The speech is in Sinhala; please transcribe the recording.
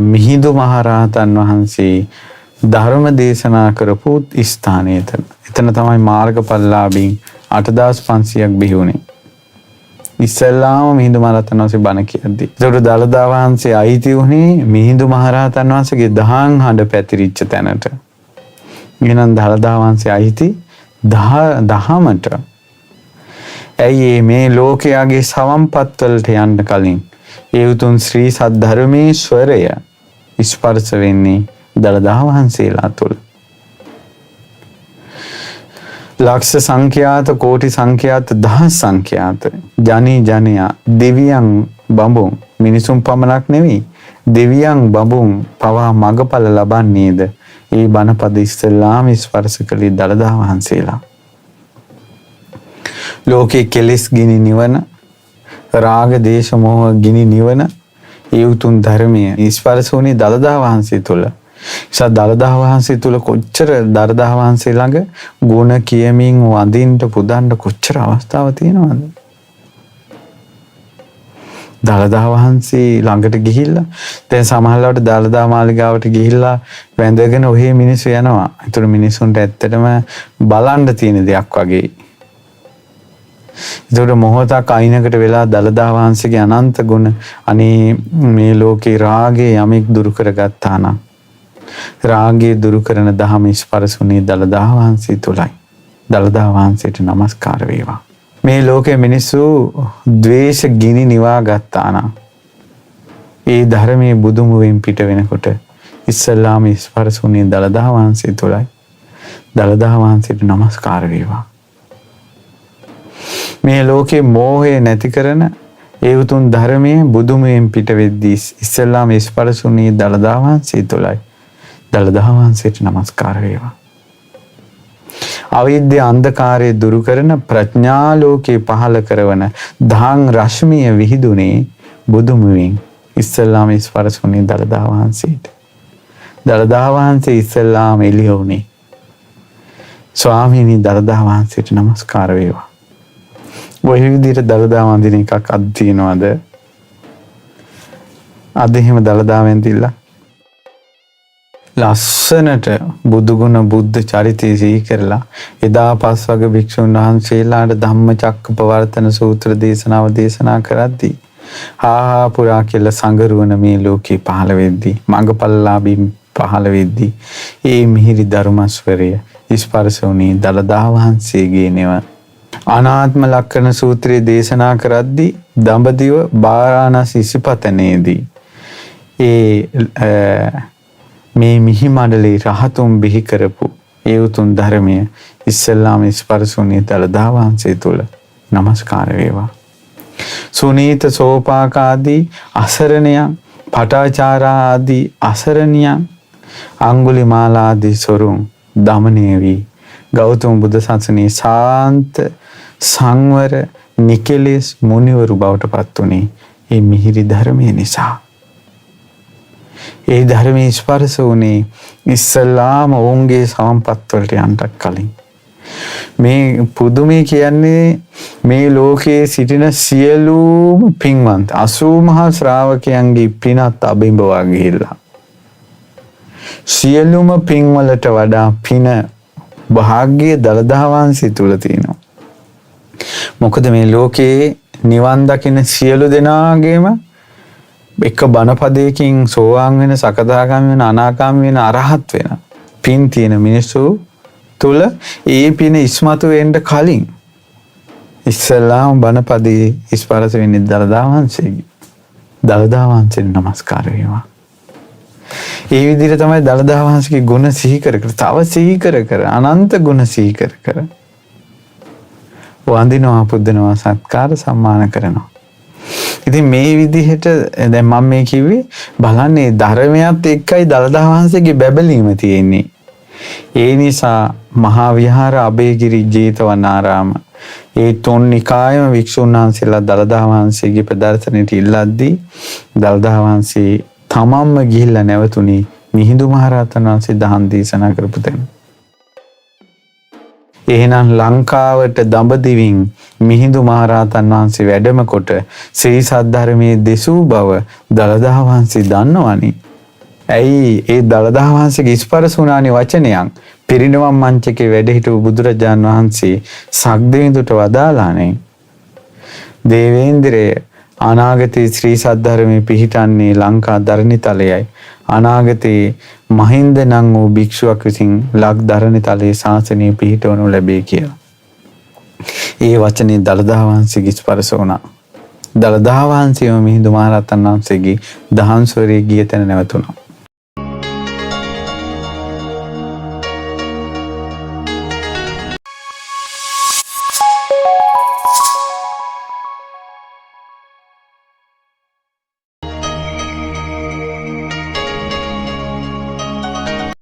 මිහිඳු මහරහතන් වහන්සේ ධර්ම දේශනා කරපු ස්ථානය එතන. එතන තමයි මාර්ගඵලලාභීන් 8500ක් බිහි වුණේ. ඉස්සල්ලාම මිහිඳු මහරහතන් වහන්සේ බණ කියද්දි. ඒකට දළදා වහන්සේ අයිති වුණේ මිහිඳු මහරහතන් වහන්සේගේ දහම් හඬ පැතිරිච්ච තැනට. එහෙනම් දළදා වහන්සේ අයිති දහමට. ඇයි මේ ලෝකයාගේ සවම්පත් වලට යන්න කලින් ඒ උතුම් ශ්‍රී සද්ධර්මයේ ස්වරය ස්පර්ශ වෙන්නේ දළදා වහන්සේලා තුළ. ලක්ෂ සංඛ්‍යාත කෝටි සංඛ්‍යාත දහස් සංඛ්‍යාත ජනයා දෙවියන් බඹුන් මිනිසුන් පමණක් නෙවෙයි දෙවියන් බඹුන් පවා මගඵල ලබන්නේද ඒ බණපද ඉස්සෙල්ලාම ස්පර්ශ කළේ දළදා වහන්සේලා. ලෝකේ කෙලෙස් ගිනි නිවන රාග දේශ මොහ ගිනි නිවන ඒ උතුම් ධර්මයේ ස්පර්ශ වුණේ දළදා වහන්සේ තුළ. නිසා දළදා වහන්සේ තුළ කොච්චර දළදා වහන්සේ ළඟ ගුණ කියමින් වඳින්න පුදන්න කොච්චර අවස්ථාව තියෙනවද? දළදා වහන්සේ ළඟට ගිහිල්ලා දැන් සමහරවිට දළදා මාලිගාවට ගිහිල්ලා වැඳගෙන ඔහේ මිනිස්සු යනවා. ඒතර මිනිස්සුන්ට ඇත්තටම බලන්න තියෙන දෙයක් වගේ. ඒතර මොහොතක් අයිනකට වෙලා දළදා වහන්සේගේ අනන්ත ගුණ අනේ මේ ලෝකේ රාගේ යමෙක් දුරු කරගත්තා නම් රාගය දුරු කරන දහම ස්පර්ශුනේ දළදා වහන්සේ තුලයි. දළදා වහන්සේට নমස්කාර වේවා. මේ ලෝකයේ මිනිස්සු ද්වේෂ ගිනි නිවා ගත්තා නම් ඒ ධර්මයේ බුදුමුවෙන් පිට වෙනකොට ඉස්සල්ලාම ස්පර්ශුනේ දළදා වහන්සේ තුලයි. දළදා වහන්සේට নমස්කාර වේවා. මේ ලෝකේ මෝහය නැති කරන ඒ උතුම් ධර්මයේ බුදුමුවෙන් පිට වෙද්දී ඉස්සල්ලාම ස්පර්ශුනේ දළදා වහන්සේ තුලයි. දළදා වහන්සේට নমස්කාර වේවා. අවිද්‍යා අන්ධකාරය දුරු කරන ප්‍රඥා ලෝකේ පහළ කරන දහං රශ්මිය විහිදුනේ බුදුමුවෙන් ඉස්සල්ලාම ස්පර්ශුනේ දළදා වහන්සේට. දළදා වහන්සේ ඉස්සල්ලාම එළිය වුණේ. ස්වාමීනි දළදා වහන්සේට নমස්කාර වේවා. ඔය විදිහට දළදා වඳින එකක් අද තියනවාද? අද එහෙම දළදා වෙන්දිලා ලස්සනට බුදුගුණ බුද්ධ චරිතය සිහි කරලා එදා පස්වග භික්ෂුන් වහන්සේලාට ධම්මචක්කපවර්තන සූත්‍ර දේශනාව දේශනා කරද්දී හා පුරා කියලා සංගරුවන මේ ලෝකේ පහළ වෙද්දී මඟපල්ලාභීන් පහළ වෙද්දී ඒ මිහිරි ධර්මස්වරය ස්පර්ශ වුණේ දළදා වහන්සේගේ නෙව. අනාත්ම ලක්ෂණ සූත්‍රයේ දේශනා කරද්දී දඹදිව බාරාණසී ඉසිපතනේදී මේ මිහි මණ්ඩලේ රහතුන් බිහි කරපු ඒ උතුම් ධර්මය ඉස්සල්ලාම ස්පර්ශුනේ දළදා වහන්සේ තුල. নমස්කාර වේවා. සුනීත සෝපාක ආදී අසරණයන් පටාචාරා ආදී අසරණියන් අඟුලිමාල ආදී සොරුන් දමනය වී ගෞතම බුදු සසුනේ ශාන්ත සංවර නිකලෙස් මුනිවරු බවට පත් වුණේ මේ මිහිරි ධර්මය නිසා. ඒ ධර්මයේ ස්පර්ශ වුණේ ඉස්සල්ලාම ඔවුන්ගේ සම්පත් වලට යන්නට කලින්. මේ පුදුමේ කියන්නේ මේ ලෝකයේ සිටින සියලුම පින්වන්ත 80 මහා ශ්‍රාවකයන්ගේ පිනත් අබිඹවා ගිහිල්ලා. සියලුම පින් වලට වඩා පින භාග්‍ය දළදා වහන්සේ තුල තියෙනවා. මොකද මේ ලෝකයේ නිවන් දකින සියලු දෙනාගේම එක බණපදයකින් සෝවාන් වෙන සකදාගාමී වෙන අනාගාමී වෙන අරහත් වෙන පින් තියෙන මිනිස්සු තුල ඒ පින ඉස්මතු වෙන්න කලින් ඉස්සලාම බණපදයේ ස්පර්ශ වෙන්නේ දළදා වහන්සේගේ. දළදා වහන්සේට নমස්කාර වේවා. ඒ විදිහට තමයි දළදා වහන්සේගේ ගුණ සිහි කර තව සිහි කර අනන්ත ගුණ සිහි කර වන්දිනවා පුදනවා සත්කාර සම්මාන කරනවා. ඉතින් මේ විදිහට දැන් මම මේ කිව්වේ බලන්නේ ධර්මයත් එක්කයි දළදා වහන්සේගේ බැබලීම තියෙන්නේ. ඒ නිසා මහා විහාර අබේගිරි ජේතවනාරාම ඒ තුන් නිකායම වික්ෂුන් වහන්සේලා දළදා වහන්සේගේ ප්‍රදර්ශනයට ඉල්ලද්දී දළදා වහන්සේ තමන්ම ගිහිල්ලා නැවතුනේ මිහිඳු මහරහතන් වහන්සේ දහම් දේශනා කරපු තැන. එහෙනම් ලංකාවට දඹදිවින් මිහිඳු මහරහතන් වහන්සේ වැඩම කොට ශ්‍රී සද්ධර්මයේ දෙසූ බව දළදා වහන්සේ දන්නවනේ. ඇයි ඒ දළදා වහන්සේගේ ස්පර්ශ වුණානේ වචනයන්. පිරිනවම් මංචකේ වැඩ හිටපු බුදුරජාන් වහන්සේ සක්දෙවිඳුට වදාලානේ. දේවේන්ද්‍රය අනාගතයේ ශ්‍රී සද්ධර්මයේ පිහිටන්නේ ලංකා ධරණිතලයයි. අනාගතයේ මහින්ද නම් වූ භික්ෂුවක් විසින් ලක් ධරණිතලයේ ශාසනය පිහිටවනු ලැබේ කියලා. ඒ වචනේ දළදා වහන්සේගේ ස්පර්ශ වුණා. දළදා වහන්සේම මිහිඳු මහරහතන් වහන්සේගේ දහම් ස්වරයේ ගිය තැන නැවතුණා.